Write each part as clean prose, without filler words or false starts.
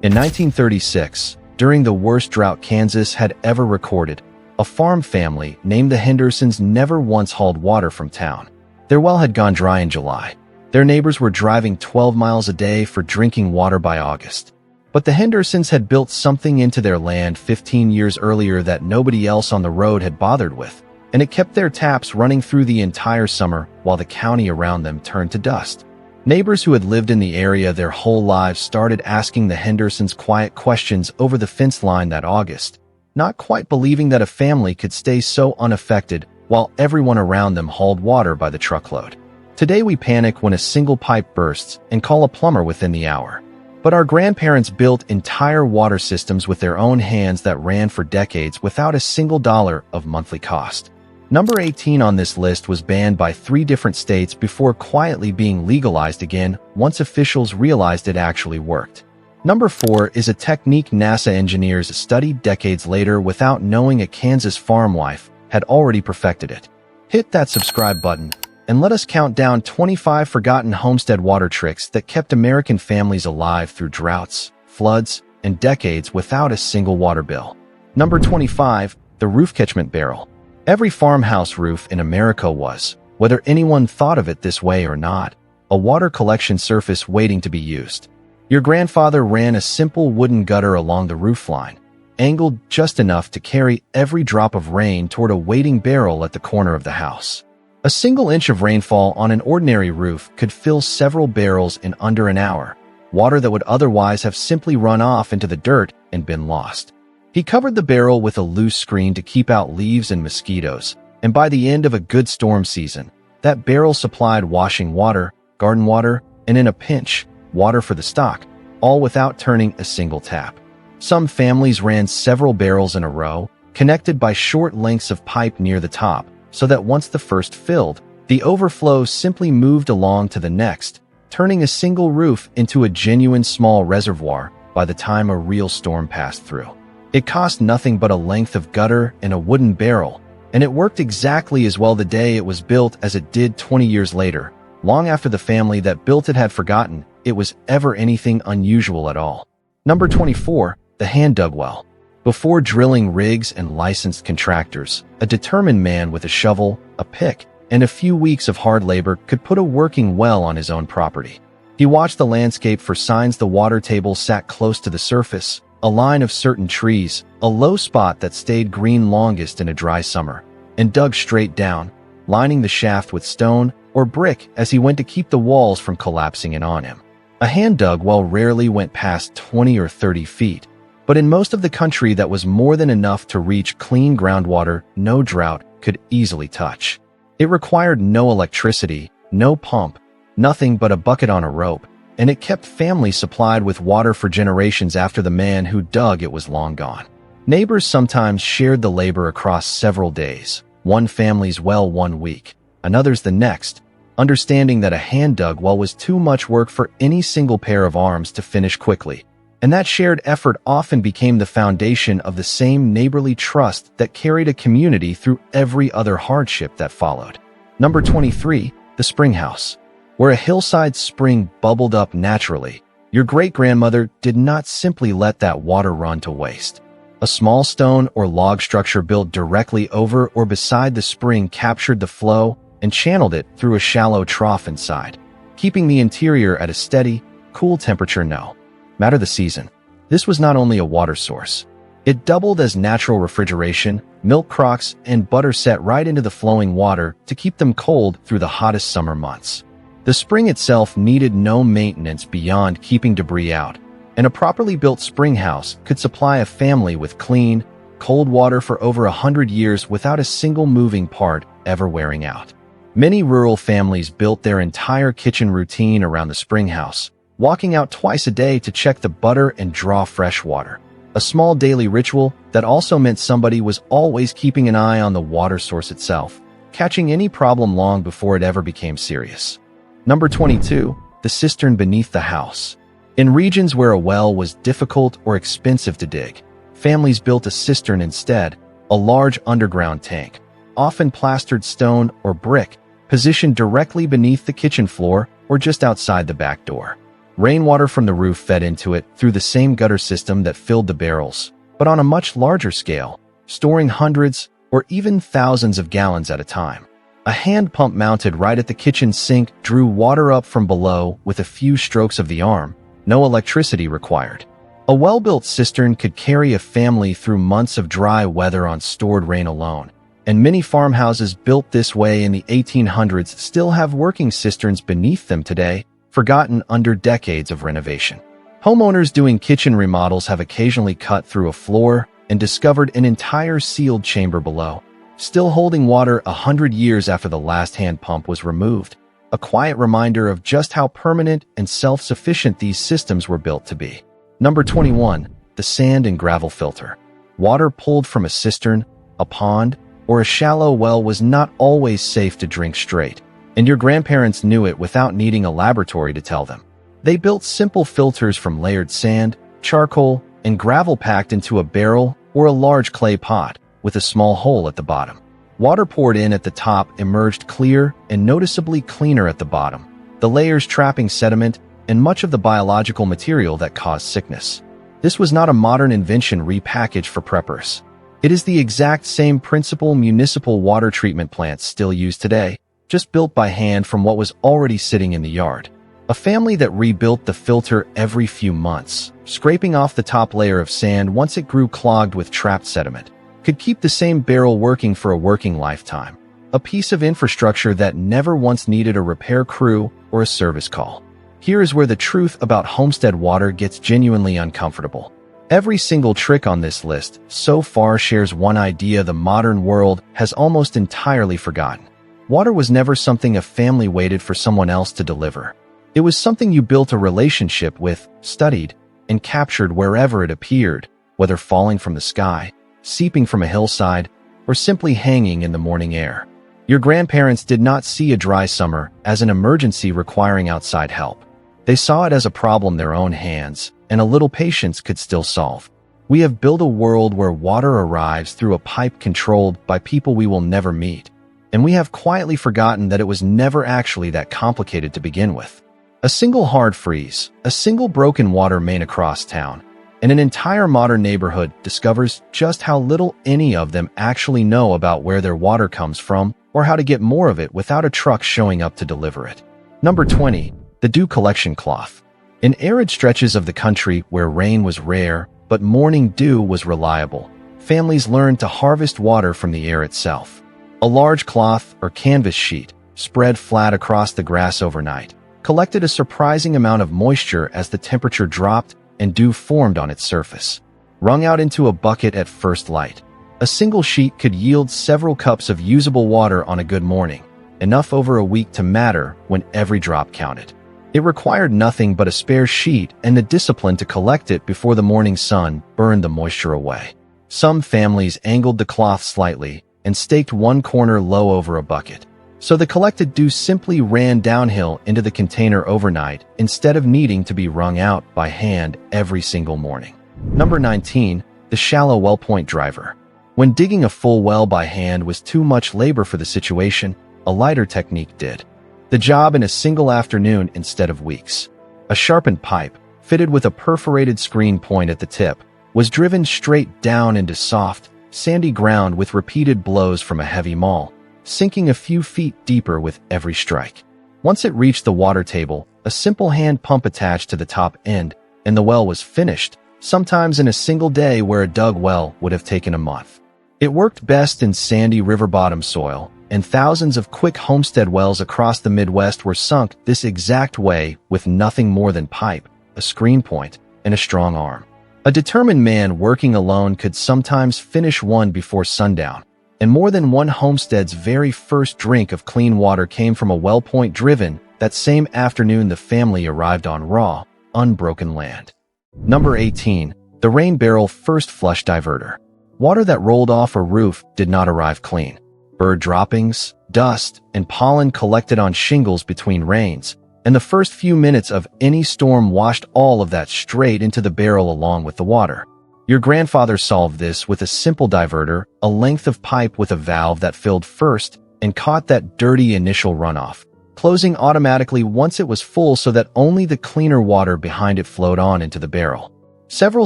In 1936, during the worst drought Kansas had ever recorded, a farm family named the Hendersons never once hauled water from town. Their well had gone dry in July. Their neighbors were driving 12 miles a day for drinking water by August. But the Hendersons had built something into their land 15 years earlier that nobody else on the road had bothered with, and it kept their taps running through the entire summer while the county around them turned to dust. Neighbors who had lived in the area their whole lives started asking the Hendersons quiet questions over the fence line that August, not quite believing that a family could stay so unaffected while everyone around them hauled water by the truckload. Today we panic when a single pipe bursts and call a plumber within the hour. But our grandparents built entire water systems with their own hands that ran for decades without a single dollar of monthly cost. Number 18 on this list was banned by 3 different states before quietly being legalized again once officials realized it actually worked. Number 4 is a technique NASA engineers studied decades later without knowing a Kansas farm wife had already perfected it. Hit that subscribe button and let us count down 25 forgotten homestead water tricks that kept American families alive through droughts, floods, and decades without a single water bill. Number 25, the roof catchment barrel. Every farmhouse roof in America was, whether anyone thought of it this way or not, a water collection surface waiting to be used. Your grandfather ran a simple wooden gutter along the roofline, angled just enough to carry every drop of rain toward a waiting barrel at the corner of the house. A single inch of rainfall on an ordinary roof could fill several barrels in under an hour, water that would otherwise have simply run off into the dirt and been lost. He covered the barrel with a loose screen to keep out leaves and mosquitoes, and by the end of a good storm season, that barrel supplied washing water, garden water, and in a pinch, water for the stock, all without turning a single tap. Some families ran several barrels in a row, connected by short lengths of pipe near the top, so that once the first filled, the overflow simply moved along to the next, turning a single roof into a genuine small reservoir by the time a real storm passed through. It cost nothing but a length of gutter and a wooden barrel, and it worked exactly as well the day it was built as it did 20 years later, long after the family that built it had forgotten it was ever anything unusual at all. Number 24, the hand-dug well. Before drilling rigs and licensed contractors, a determined man with a shovel, a pick, and a few weeks of hard labor could put a working well on his own property. He watched the landscape for signs the water table sat close to the surface, a line of certain trees, a low spot that stayed green longest in a dry summer, and dug straight down, lining the shaft with stone or brick as he went to keep the walls from collapsing in on him. A hand-dug well rarely went past 20 or 30 feet, but in most of the country that was more than enough to reach clean groundwater no drought could easily touch. It required no electricity, no pump, nothing but a bucket on a rope, and it kept families supplied with water for generations after the man who dug it was long gone. Neighbors sometimes shared the labor across several days, one family's well 1 week, another's the next, understanding that a hand-dug well was too much work for any single pair of arms to finish quickly, and that shared effort often became the foundation of the same neighborly trust that carried a community through every other hardship that followed. Number 23, the spring house. Where a hillside spring bubbled up naturally, your great-grandmother did not simply let that water run to waste. A small stone or log structure built directly over or beside the spring captured the flow and channeled it through a shallow trough inside, keeping the interior at a steady, cool temperature no matter the season. This was not only a water source. It doubled as natural refrigeration, milk crocks, and butter set right into the flowing water to keep them cold through the hottest summer months. The spring itself needed no maintenance beyond keeping debris out, and a properly built spring house could supply a family with clean, cold water for over 100 years without a single moving part ever wearing out. Many rural families built their entire kitchen routine around the spring house, walking out twice a day to check the butter and draw fresh water. A small daily ritual that also meant somebody was always keeping an eye on the water source itself, catching any problem long before it ever became serious. Number 22, the cistern beneath the house. In regions where a well was difficult or expensive to dig, families built a cistern instead, a large underground tank, often plastered stone or brick, positioned directly beneath the kitchen floor or just outside the back door. Rainwater from the roof fed into it through the same gutter system that filled the barrels, but on a much larger scale, storing hundreds or even thousands of gallons at a time. A hand pump mounted right at the kitchen sink drew water up from below with a few strokes of the arm, no electricity required. A well-built cistern could carry a family through months of dry weather on stored rain alone, and many farmhouses built this way in the 1800s still have working cisterns beneath them today, forgotten under decades of renovation. Homeowners doing kitchen remodels have occasionally cut through a floor and discovered an entire sealed chamber below, still holding water 100 years after the last hand pump was removed, a quiet reminder of just how permanent and self-sufficient these systems were built to be. Number 21. The sand and gravel filter. Water pulled from a cistern, a pond, or a shallow well was not always safe to drink straight, and your grandparents knew it without needing a laboratory to tell them. They built simple filters from layered sand, charcoal, and gravel packed into a barrel or a large clay pot with a small hole at the bottom. Water poured in at the top emerged clear and noticeably cleaner at the bottom, the layers trapping sediment and much of the biological material that caused sickness. This was not a modern invention repackaged for preppers. It is the exact same principle municipal water treatment plants still use today, just built by hand from what was already sitting in the yard. A family that rebuilt the filter every few months, scraping off the top layer of sand once it grew clogged with trapped sediment, could keep the same barrel working for a working lifetime. A piece of infrastructure that never once needed a repair crew or a service call. Here is where the truth about Homestead water gets genuinely uncomfortable. Every single trick on this list so far shares one idea the modern world has almost entirely forgotten. Water was never something a family waited for someone else to deliver. It was something you built a relationship with, studied, and captured wherever it appeared, whether falling from the sky, seeping from a hillside, or simply hanging in the morning air. Your grandparents did not see a dry summer as an emergency requiring outside help. They saw it as a problem their own hands and a little patience could still solve. We have built a world where water arrives through a pipe controlled by people we will never meet, and we have quietly forgotten that it was never actually that complicated to begin with. A single hard freeze, a single broken water main across town, and an entire modern neighborhood discovers just how little any of them actually know about where their water comes from or how to get more of it without a truck showing up to deliver it. Number 20. The dew collection cloth. In arid stretches of the country where rain was rare but morning dew was reliable, families learned to harvest water from the air itself. A large cloth or canvas sheet, spread flat across the grass overnight, collected a surprising amount of moisture as the temperature dropped and dew formed on its surface. Wrung out into a bucket at first light, a single sheet could yield several cups of usable water on a good morning, enough over a week to matter when every drop counted. It required nothing but a spare sheet and the discipline to collect it before the morning sun burned the moisture away. Some families angled the cloth slightly and staked one corner low over a bucket, so the collected dew simply ran downhill into the container overnight instead of needing to be wrung out by hand every single morning. Number 19. The shallow Wellpoint driver. When digging a full well by hand was too much labor for the situation, a lighter technique did the job in a single afternoon instead of weeks. A sharpened pipe, fitted with a perforated screen point at the tip, was driven straight down into soft, sandy ground with repeated blows from a heavy maul, sinking a few feet deeper with every strike. Once it reached the water table, a simple hand pump attached to the top end, and the well was finished, sometimes in a single day where a dug well would have taken a month. It worked best in sandy river bottom soil, and thousands of quick homestead wells across the Midwest were sunk this exact way with nothing more than pipe, a screen point, and a strong arm. A determined man working alone could sometimes finish one before sundown, and more than one homestead's very first drink of clean water came from a Wellpoint driven that same afternoon the family arrived on raw, unbroken land. Number 18. The rain barrel first flush diverter. Water that rolled off a roof did not arrive clean. Bird droppings, dust, and pollen collected on shingles between rains, and the first few minutes of any storm washed all of that straight into the barrel along with the water. Your grandfather solved this with a simple diverter, a length of pipe with a valve that filled first and caught that dirty initial runoff, closing automatically once it was full so that only the cleaner water behind it flowed on into the barrel. Several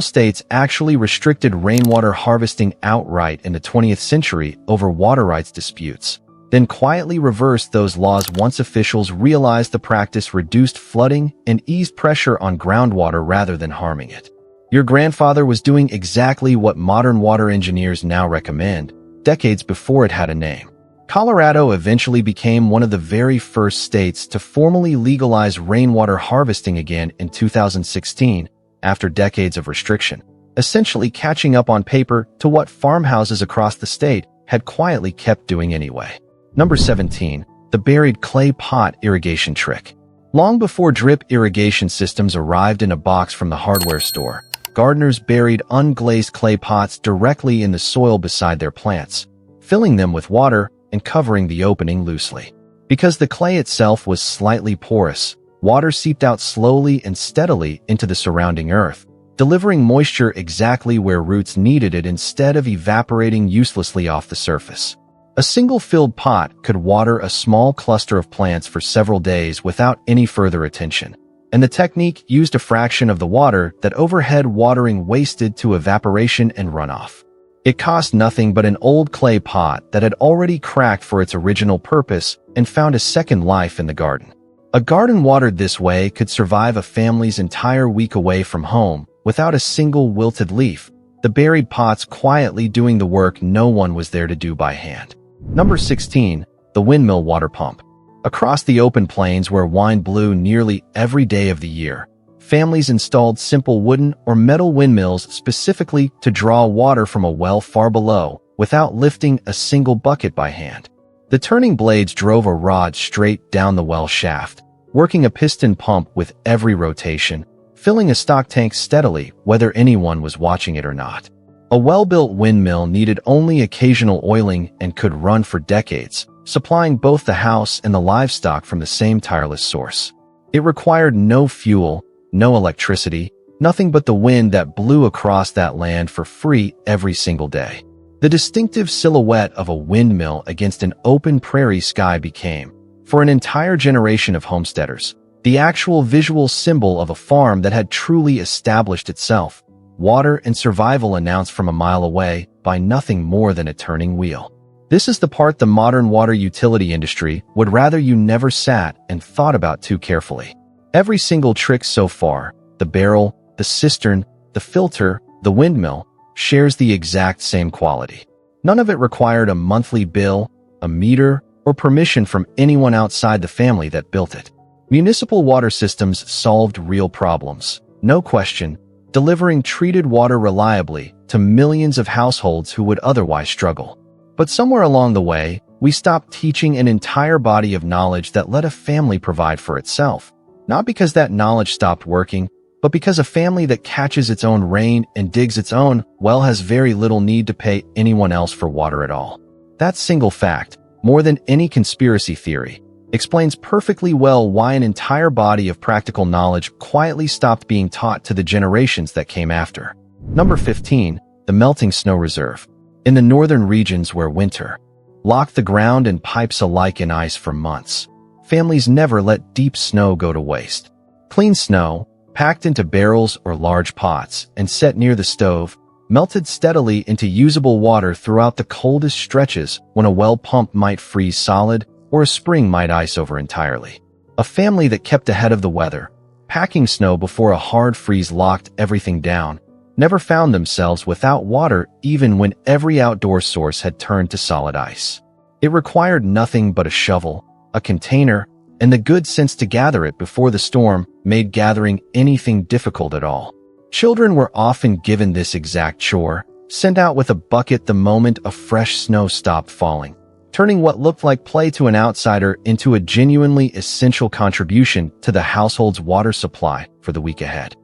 states actually restricted rainwater harvesting outright in the 20th century over water rights disputes, then quietly reversed those laws once officials realized the practice reduced flooding and eased pressure on groundwater rather than harming it. Your grandfather was doing exactly what modern water engineers now recommend, decades before it had a name. Colorado eventually became one of the very first states to formally legalize rainwater harvesting again in 2016, after decades of restriction, essentially catching up on paper to what farmhouses across the state had quietly kept doing anyway. Number 17. The buried clay pot irrigation trick. Long before drip irrigation systems arrived in a box from the hardware store, gardeners buried unglazed clay pots directly in the soil beside their plants, filling them with water and covering the opening loosely. Because the clay itself was slightly porous, water seeped out slowly and steadily into the surrounding earth, delivering moisture exactly where roots needed it instead of evaporating uselessly off the surface. A single filled pot could water a small cluster of plants for several days without any further attention, and the technique used a fraction of the water that overhead watering wasted to evaporation and runoff. It cost nothing but an old clay pot that had already cracked for its original purpose and found a second life in the garden. A garden watered this way could survive a family's entire week away from home without a single wilted leaf, the buried pots quietly doing the work no one was there to do by hand. Number 16. The windmill water pump. Across the open plains where wine blew nearly every day of the year, families installed simple wooden or metal windmills specifically to draw water from a well far below without lifting a single bucket by hand. The turning blades drove a rod straight down the well shaft, working a piston pump with every rotation, filling a stock tank steadily whether anyone was watching it or not. A well-built windmill needed only occasional oiling and could run for decades, supplying both the house and the livestock from the same tireless source. It required no fuel, no electricity, nothing but the wind that blew across that land for free every single day. The distinctive silhouette of a windmill against an open prairie sky became, for an entire generation of homesteaders, the actual visual symbol of a farm that had truly established itself, water and survival announced from a mile away by nothing more than a turning wheel. This is the part the modern water utility industry would rather you never sat and thought about too carefully. Every single trick so far, the barrel, the cistern, the filter, the windmill, shares the exact same quality. None of it required a monthly bill, a meter, or permission from anyone outside the family that built it. Municipal water systems solved real problems, no question, delivering treated water reliably to millions of households who would otherwise struggle. But somewhere along the way, we stopped teaching an entire body of knowledge that let a family provide for itself, not because that knowledge stopped working, but because a family that catches its own rain and digs its own well has very little need to pay anyone else for water at all. That single fact, more than any conspiracy theory, explains perfectly well why an entire body of practical knowledge quietly stopped being taught to the generations that came after. Number 15. The melting snow reserve. In the northern regions where winter locked the ground and pipes alike in ice for months, families never let deep snow go to waste. Clean snow, packed into barrels or large pots and set near the stove, melted steadily into usable water throughout the coldest stretches when a well pump might freeze solid or a spring might ice over entirely. A family that kept ahead of the weather, packing snow before a hard freeze locked everything down, never found themselves without water even when every outdoor source had turned to solid ice. It required nothing but a shovel, a container, and the good sense to gather it before the storm made gathering anything difficult at all. Children were often given this exact chore, sent out with a bucket the moment a fresh snow stopped falling, turning what looked like play to an outsider into a genuinely essential contribution to the household's water supply for the week ahead.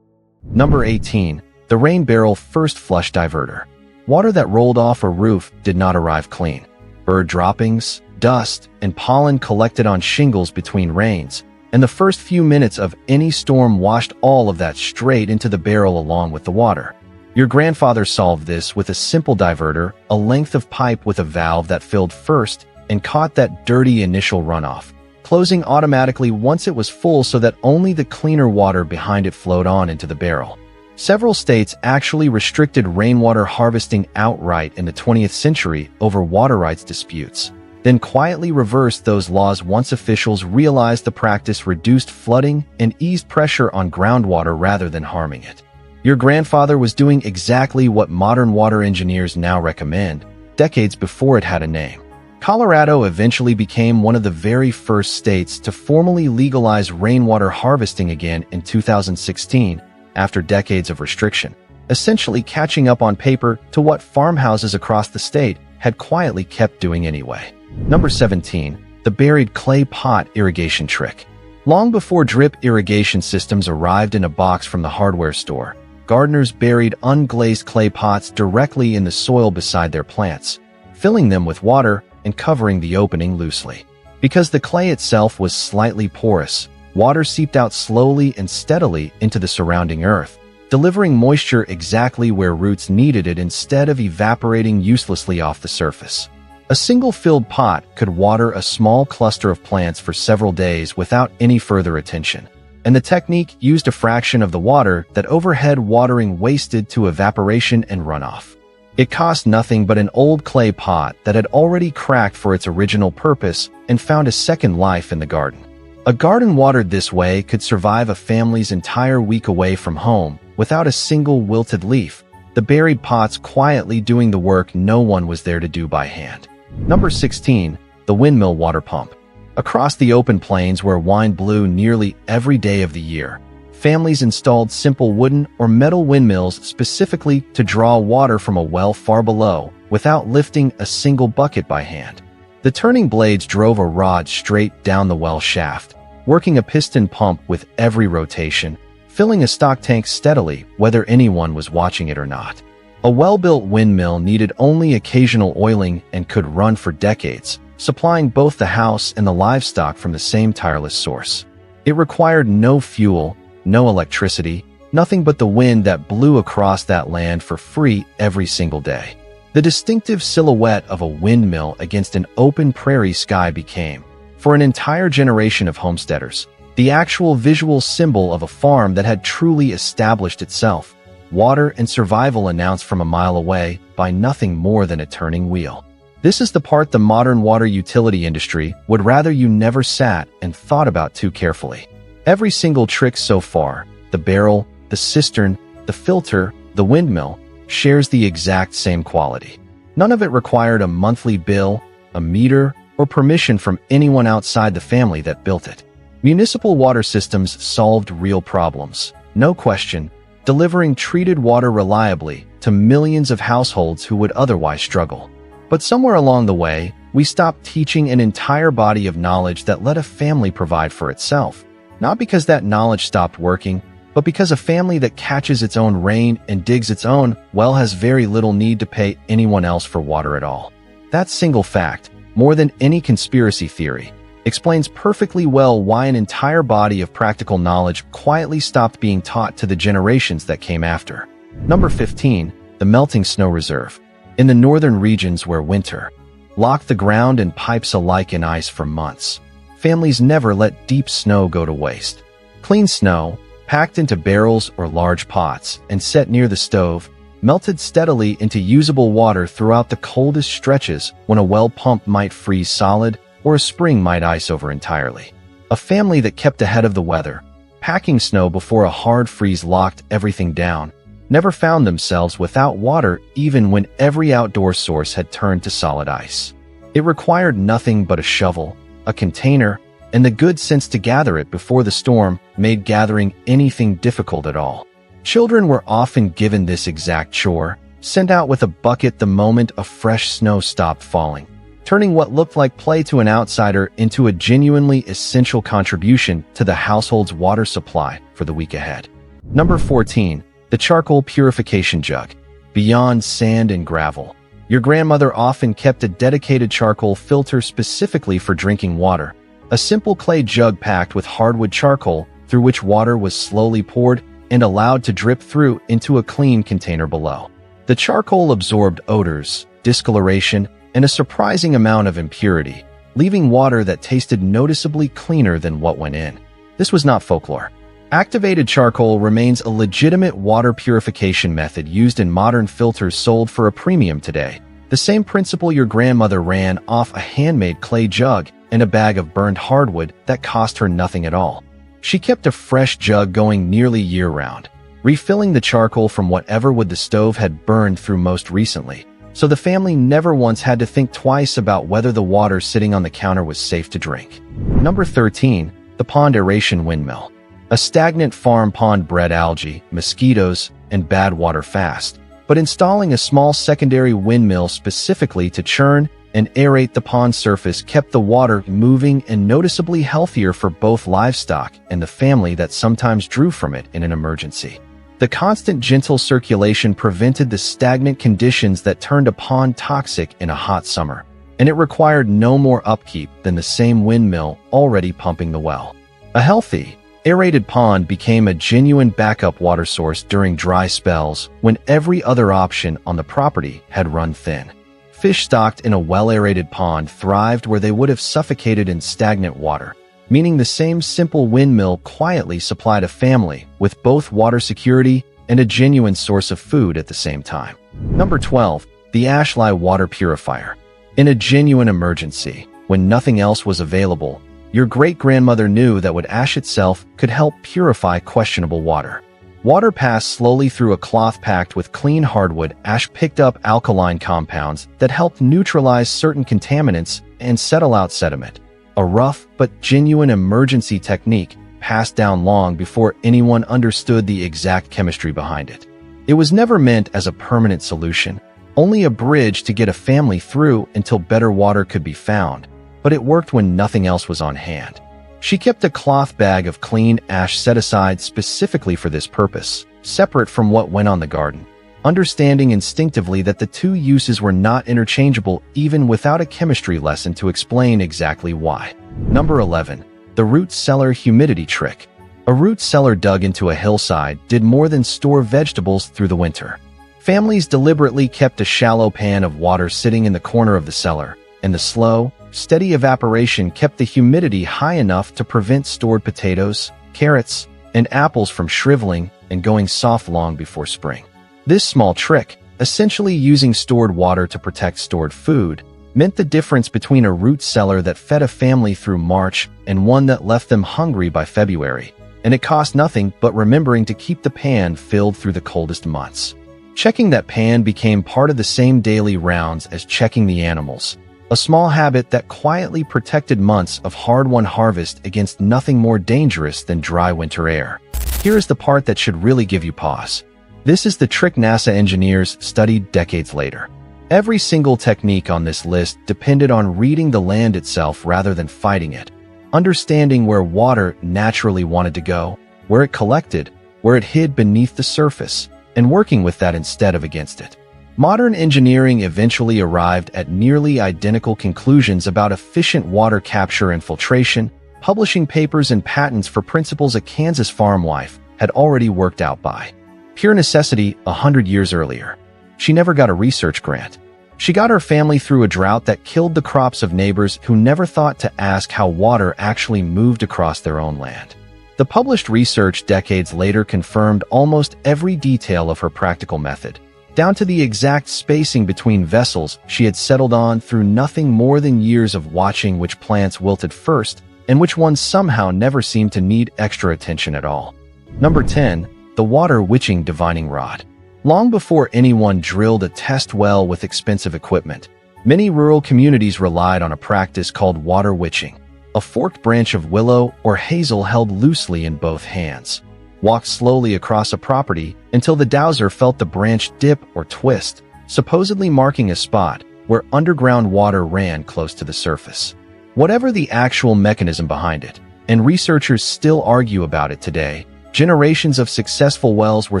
Number 18. The rain barrel first flush diverter. Water that rolled off a roof did not arrive clean. Bird droppings, dust, and pollen collected on shingles between rains, and the first few minutes of any storm washed all of that straight into the barrel along with the water. Your grandfather solved this with a simple diverter, a length of pipe with a valve that filled first and caught that dirty initial runoff, closing automatically once it was full so that only the cleaner water behind it flowed on into the barrel. Several states actually restricted rainwater harvesting outright in the 20th century over water rights disputes, then quietly reversed those laws once officials realized the practice reduced flooding and eased pressure on groundwater rather than harming it. Your grandfather was doing exactly what modern water engineers now recommend, decades before it had a name. Colorado eventually became one of the very first states to formally legalize rainwater harvesting again in 2016, after decades of restriction, essentially catching up on paper to what farmhouses across the state had quietly kept doing anyway. Number 17. The buried clay pot irrigation trick. Long before drip irrigation systems arrived in a box from the hardware store, gardeners buried unglazed clay pots directly in the soil beside their plants, filling them with water and covering the opening loosely. Because the clay itself was slightly porous, water seeped out slowly and steadily into the surrounding earth, delivering moisture exactly where roots needed it instead of evaporating uselessly off the surface. A single filled pot could water a small cluster of plants for several days without any further attention, and the technique used a fraction of the water that overhead watering wasted to evaporation and runoff. It cost nothing but an old clay pot that had already cracked for its original purpose and found a second life in the garden. A garden watered this way could survive a family's entire week away from home without a single wilted leaf, the buried pots quietly doing the work no one was there to do by hand. Number 16. The windmill water pump. Across the open plains where wind blew nearly every day of the year, families installed simple wooden or metal windmills specifically to draw water from a well far below without lifting a single bucket by hand. The turning blades drove a rod straight down the well shaft, working a piston pump with every rotation, filling a stock tank steadily whether anyone was watching it or not. A well-built windmill needed only occasional oiling and could run for decades, supplying both the house and the livestock from the same tireless source. It required no fuel, no electricity, nothing but the wind that blew across that land for free every single day. The distinctive silhouette of a windmill against an open prairie sky became, for an entire generation of homesteaders, the actual visual symbol of a farm that had truly established itself, water and survival announced from a mile away by nothing more than a turning wheel. This is the part the modern water utility industry would rather you never sat and thought about too carefully. Every single trick so far, the barrel, the cistern, the filter, the windmill, shares the exact same quality. None of it required a monthly bill, a meter, or permission from anyone outside the family that built it. Municipal water systems solved real problems, no question, delivering treated water reliably to millions of households who would otherwise struggle. But somewhere along the way, we stopped teaching an entire body of knowledge that let a family provide for itself. Not because that knowledge stopped working, but because a family that catches its own rain and digs its own well has very little need to pay anyone else for water at all. That single fact, more than any conspiracy theory, explains perfectly well why an entire body of practical knowledge quietly stopped being taught to the generations that came after. Number 15. The melting snow reserve. In the northern regions where winter locked the ground and pipes alike in ice for months, families never let deep snow go to waste. Clean snow, packed into barrels or large pots and set near the stove, melted steadily into usable water throughout the coldest stretches when a well pump might freeze solid or a spring might ice over entirely. A family that kept ahead of the weather, packing snow before a hard freeze locked everything down, never found themselves without water even when every outdoor source had turned to solid ice. It required nothing but a shovel, a container, and the good sense to gather it before the storm made gathering anything difficult at all. Children were often given this exact chore, sent out with a bucket the moment a fresh snow stopped falling, turning what looked like play to an outsider into a genuinely essential contribution to the household's water supply for the week ahead. Number 14. The Charcoal Purification Jug. Beyond sand and gravel, your grandmother often kept a dedicated charcoal filter specifically for drinking water, a simple clay jug packed with hardwood charcoal through which water was slowly poured and allowed to drip through into a clean container below. The charcoal absorbed odors, discoloration, and a surprising amount of impurity, leaving water that tasted noticeably cleaner than what went in. This was not folklore. Activated charcoal remains a legitimate water purification method used in modern filters sold for a premium today. The same principle your grandmother ran off a handmade clay jug and a bag of burned hardwood that cost her nothing at all. She kept a fresh jug going nearly year-round, refilling the charcoal from whatever wood the stove had burned through most recently, so the family never once had to think twice about whether the water sitting on the counter was safe to drink. Number 13. The Pond Aeration Windmill. A stagnant farm pond bred algae, mosquitoes, and bad water fast, but installing a small secondary windmill specifically to churn and aerate the pond surface kept the water moving and noticeably healthier for both livestock and the family that sometimes drew from it in an emergency. The constant gentle circulation prevented the stagnant conditions that turned a pond toxic in a hot summer, and it required no more upkeep than the same windmill already pumping the well. A healthy, aerated pond became a genuine backup water source during dry spells when every other option on the property had run thin. Fish stocked in a well-aerated pond thrived where they would have suffocated in stagnant water, meaning the same simple windmill quietly supplied a family with both water security and a genuine source of food at the same time. Number 12. The Ash Water Purifier. In a genuine emergency, when nothing else was available, your great-grandmother knew that wood ash itself could help purify questionable water. Water passed slowly through a cloth packed with clean hardwood. Ash picked up alkaline compounds that helped neutralize certain contaminants and settle out sediment. A rough but genuine emergency technique passed down long before anyone understood the exact chemistry behind it. It was never meant as a permanent solution, only a bridge to get a family through until better water could be found, but it worked when nothing else was on hand. She kept a cloth bag of clean ash set aside specifically for this purpose, separate from what went on the garden, understanding instinctively that the two uses were not interchangeable even without a chemistry lesson to explain exactly why. Number 11. The root cellar humidity trick. A root cellar dug into a hillside did more than store vegetables through the winter. Families deliberately kept a shallow pan of water sitting in the corner of the cellar, and the slow, steady evaporation kept the humidity high enough to prevent stored potatoes, carrots, and apples from shriveling and going soft long before spring. This small trick, essentially using stored water to protect stored food, meant the difference between a root cellar that fed a family through March and one that left them hungry by February, and it cost nothing but remembering to keep the pan filled through the coldest months. Checking that pan became part of the same daily rounds as checking the animals, a small habit that quietly protected months of hard-won harvest against nothing more dangerous than dry winter air. Here is the part that should really give you pause. This is the trick NASA engineers studied decades later. Every single technique on this list depended on reading the land itself rather than fighting it, understanding where water naturally wanted to go, where it collected, where it hid beneath the surface, and working with that instead of against it. Modern engineering eventually arrived at nearly identical conclusions about efficient water capture and filtration, publishing papers and patents for principles a Kansas farm wife had already worked out by pure necessity 100 years earlier. She never got a research grant. She got her family through a drought that killed the crops of neighbors who never thought to ask how water actually moved across their own land. The published research decades later confirmed almost every detail of her practical method, down to the exact spacing between vessels she had settled on through nothing more than years of watching which plants wilted first and which ones somehow never seemed to need extra attention at all. Number 10. The Water Witching Divining Rod. Long before anyone drilled a test well with expensive equipment, many rural communities relied on a practice called water witching, a forked branch of willow or hazel held loosely in both hands. Walk slowly across a property until the dowser felt the branch dip or twist, supposedly marking a spot where underground water ran close to the surface. Whatever the actual mechanism behind it, and researchers still argue about it today, generations of successful wells were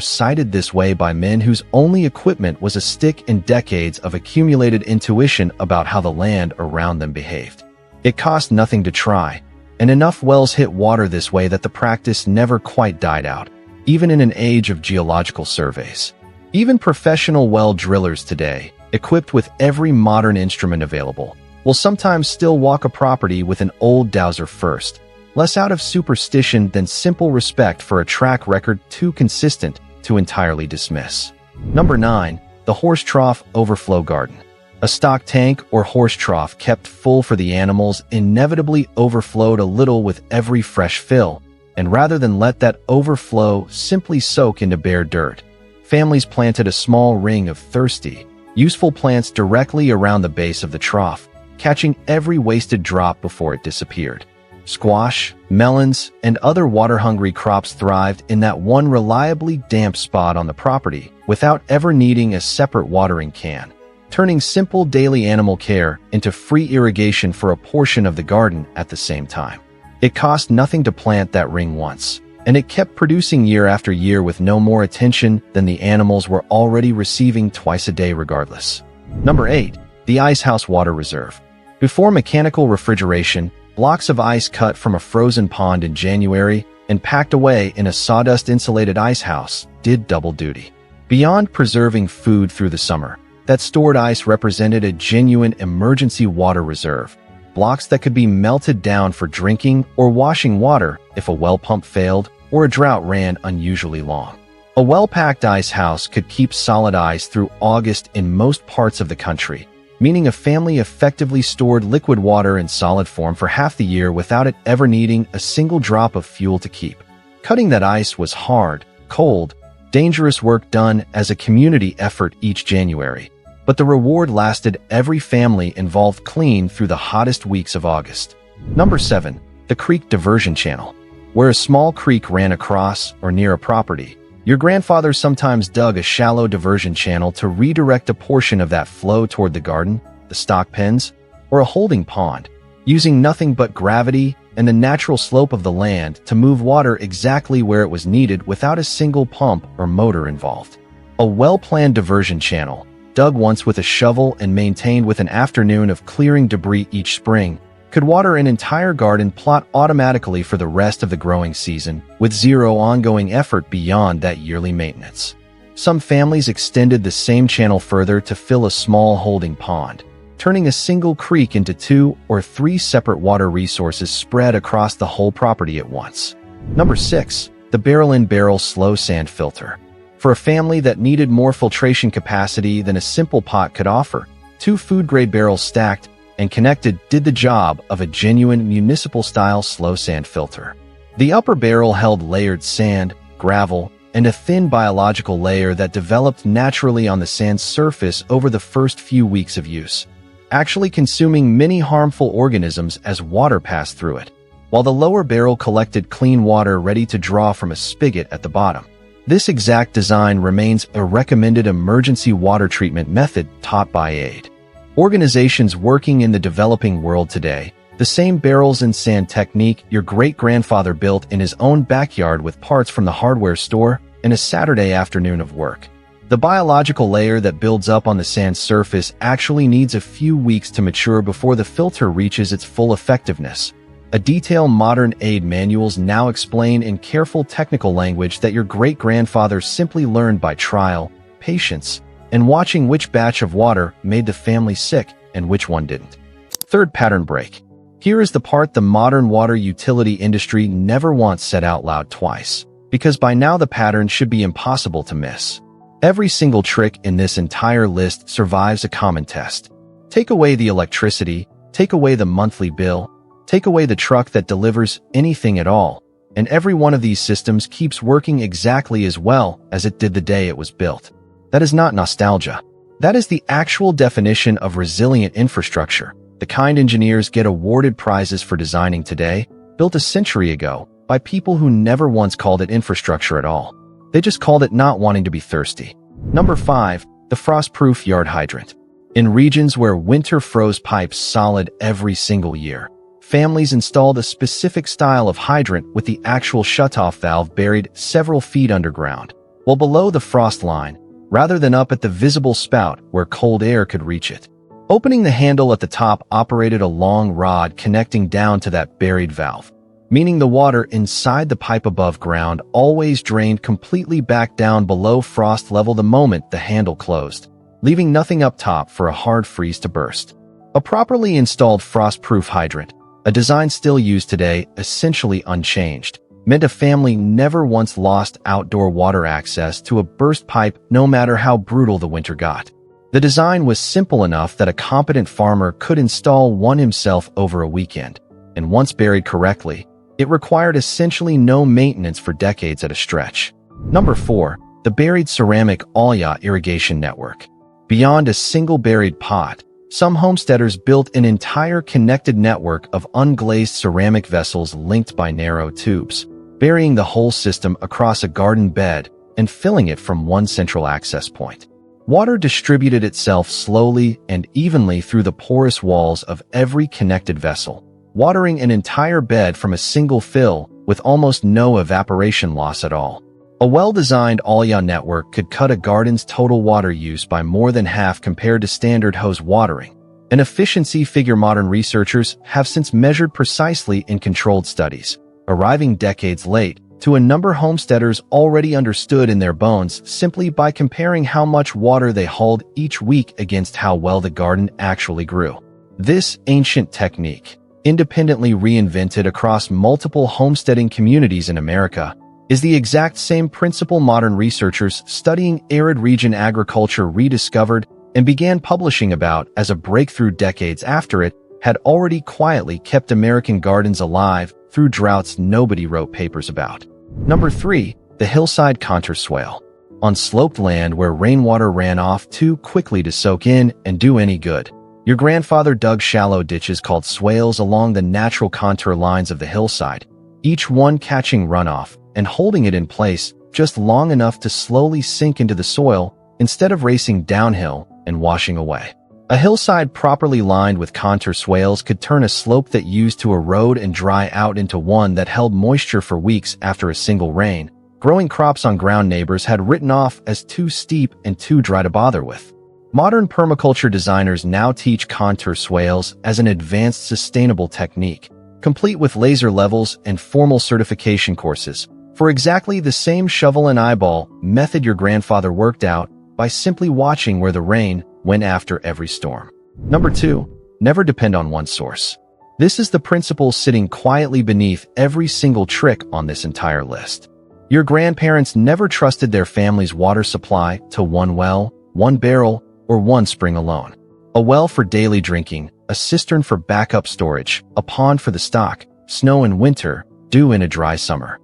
sited this way by men whose only equipment was a stick and decades of accumulated intuition about how the land around them behaved. It cost nothing to try, and enough wells hit water this way that the practice never quite died out, even in an age of geological surveys. Even professional well drillers today, equipped with every modern instrument available, will sometimes still walk a property with an old dowser first, less out of superstition than simple respect for a track record too consistent to entirely dismiss. Number 9. The Horse-Trough Overflow Garden. A stock tank or horse trough kept full for the animals inevitably overflowed a little with every fresh fill, and rather than let that overflow simply soak into bare dirt, families planted a small ring of thirsty, useful plants directly around the base of the trough, catching every wasted drop before it disappeared. Squash, melons, and other water-hungry crops thrived in that one reliably damp spot on the property without ever needing a separate watering can, turning simple daily animal care into free irrigation for a portion of the garden at the same time. It cost nothing to plant that ring once, and it kept producing year after year with no more attention than the animals were already receiving twice a day regardless. Number 8. The Ice House Water Reserve. Before mechanical refrigeration, blocks of ice cut from a frozen pond in January and packed away in a sawdust-insulated ice house did double duty. Beyond preserving food through the summer, that stored ice represented a genuine emergency water reserve, blocks that could be melted down for drinking or washing water if a well pump failed or a drought ran unusually long. A well-packed ice house could keep solid ice through August in most parts of the country, meaning a family effectively stored liquid water in solid form for half the year without it ever needing a single drop of fuel to keep. Cutting that ice was hard, cold, dangerous work done as a community effort each January, but the reward lasted every family involved clean through the hottest weeks of August. Number 7. The Creek Diversion Channel. Where a small creek ran across or near a property, your grandfather sometimes dug a shallow diversion channel to redirect a portion of that flow toward the garden, the stock pens, or a holding pond, using nothing but gravity and the natural slope of the land to move water exactly where it was needed without a single pump or motor involved. A well-planned diversion channel, dug once with a shovel and maintained with an afternoon of clearing debris each spring, could water an entire garden plot automatically for the rest of the growing season with zero ongoing effort beyond that yearly maintenance. Some families extended the same channel further to fill a small holding pond, turning a single creek into 2 or 3 separate water resources spread across the whole property at once. Number 6. The barrel-in-barrel slow sand filter. For a family that needed more filtration capacity than a simple pot could offer, 2 food-grade barrels stacked and connected did the job of a genuine municipal-style slow sand filter. The upper barrel held layered sand, gravel, and a thin biological layer that developed naturally on the sand's surface over the first few weeks of use, actually consuming many harmful organisms as water passed through it, while the lower barrel collected clean water ready to draw from a spigot at the bottom. This exact design remains a recommended emergency water treatment method taught by AID. Organizations working in the developing world today, the same barrels and sand technique your great-grandfather built in his own backyard with parts from the hardware store in a Saturday afternoon of work. The biological layer that builds up on the sand surface actually needs a few weeks to mature before the filter reaches its full effectiveness. A detailed modern AID manuals now explain in careful technical language that your great-grandfather simply learned by trial, patience, and watching which batch of water made the family sick and which one didn't. Third pattern break. Here is the part the modern water utility industry never once said out loud twice, because by now the pattern should be impossible to miss. Every single trick in this entire list survives a common test. Take away the electricity, take away the monthly bill, take away the truck that delivers anything at all, and every one of these systems keeps working exactly as well as it did the day it was built. That is not nostalgia. That is the actual definition of resilient infrastructure, the kind engineers get awarded prizes for designing today, built a century ago by people who never once called it infrastructure at all. They just called it not wanting to be thirsty. Number 5. The frost-proof yard hydrant. In regions where winter froze pipes solid every single year, families installed a specific style of hydrant with the actual shutoff valve buried several feet underground, well below the frost line, rather than up at the visible spout where cold air could reach it. Opening the handle at the top operated a long rod connecting down to that buried valve, meaning the water inside the pipe above ground always drained completely back down below frost level the moment the handle closed, leaving nothing up top for a hard freeze to burst. A properly installed frost-proof hydrant, a design still used today, essentially unchanged, meant a family never once lost outdoor water access to a burst pipe no matter how brutal the winter got. The design was simple enough that a competent farmer could install one himself over a weekend, and once buried correctly, it required essentially no maintenance for decades at a stretch. Number 4. The buried ceramic Ollas irrigation network. Beyond a single buried pot, some homesteaders built an entire connected network of unglazed ceramic vessels linked by narrow tubes, burying the whole system across a garden bed and filling it from one central access point. Water distributed itself slowly and evenly through the porous walls of every connected vessel, watering an entire bed from a single fill with almost no evaporation loss at all. A well-designed Ollas network could cut a garden's total water use by more than half compared to standard hose watering, an efficiency figure modern researchers have since measured precisely in controlled studies, arriving decades late to a number homesteaders already understood in their bones simply by comparing how much water they hauled each week against how well the garden actually grew. This ancient technique, independently reinvented across multiple homesteading communities in America, is the exact same principle modern researchers studying arid region agriculture rediscovered and began publishing about as a breakthrough decades after it had already quietly kept American gardens alive through droughts nobody wrote papers about. Number 3. The Hillside contour swale. On sloped land where rainwater ran off too quickly to soak in and do any good, your grandfather dug shallow ditches called swales along the natural contour lines of the hillside, each one catching runoff and holding it in place just long enough to slowly sink into the soil instead of racing downhill and washing away. A hillside properly lined with contour swales could turn a slope that used to erode and dry out into one that held moisture for weeks after a single rain. Growing crops on ground neighbors had written off as too steep and too dry to bother with. Modern permaculture designers now teach contour swales as an advanced sustainable technique, complete with laser levels and formal certification courses, for exactly the same shovel and eyeball method your grandfather worked out by simply watching where the rain went after every storm. Number 2. Never depend on one source. This is the principle sitting quietly beneath every single trick on this entire list. Your grandparents never trusted their family's water supply to one well, one barrel, or one spring alone. A well for daily drinking, a cistern for backup storage, a pond for the stock, snow in winter, dew in a dry summer.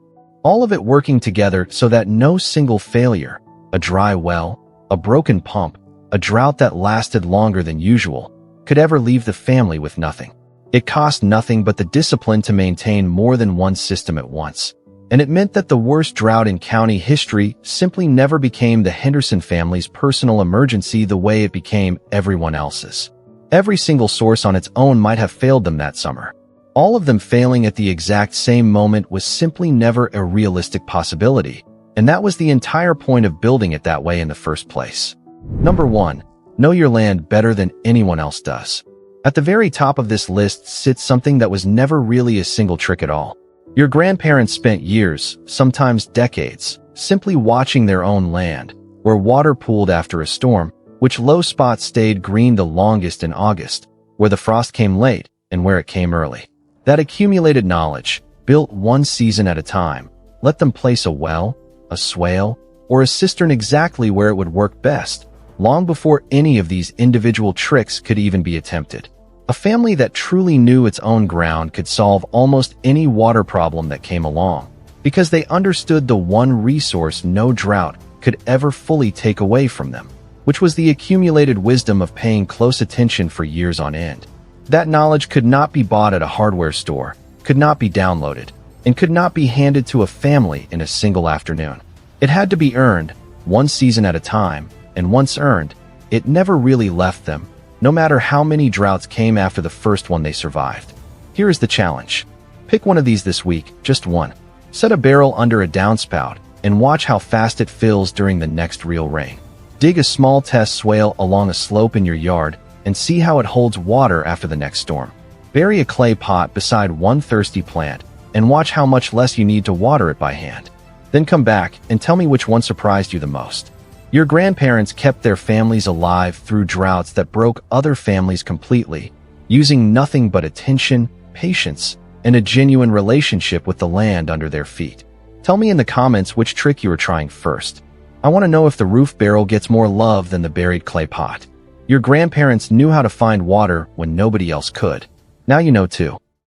All of it working together so that no single failure, a dry well, a broken pump, a drought that lasted longer than usual, could ever leave the family with nothing. It cost nothing but the discipline to maintain more than one system at once, and it meant that the worst drought in county history simply never became the Henderson family's personal emergency the way it became everyone else's. Every single source on its own might have failed them that summer. All of them failing at the exact same moment was simply never a realistic possibility, and that was the entire point of building it that way in the first place. Number 1. Know your land better than anyone else does. At the very top of this list sits something that was never really a single trick at all. Your grandparents spent years, sometimes decades, simply watching their own land, where water pooled after a storm, which low spots stayed green the longest in August, where the frost came late and where it came early. That accumulated knowledge, built one season at a time, let them place a well, a swale, or a cistern exactly where it would work best, long before any of these individual tricks could even be attempted. A family that truly knew its own ground could solve almost any water problem that came along, because they understood the one resource no drought could ever fully take away from them, which was the accumulated wisdom of paying close attention for years on end. That knowledge could not be bought at a hardware store, could not be downloaded, and could not be handed to a family in a single afternoon. It had to be earned, one season at a time, and once earned, it never really left them, no matter how many droughts came after the first one they survived. Here is the challenge. Pick one of these this week, just one. Set a barrel under a downspout, and watch how fast it fills during the next real rain. Dig a small test swale along a slope in your yard, and see how it holds water after the next storm. Bury a clay pot beside one thirsty plant, and watch how much less you need to water it by hand. Then come back and tell me which one surprised you the most. Your grandparents kept their families alive through droughts that broke other families completely, using nothing but attention, patience, and a genuine relationship with the land under their feet. Tell me in the comments which trick you are trying first. I want to know if the roof barrel gets more love than the buried clay pot. Your grandparents knew how to find water when nobody else could. Now you know too.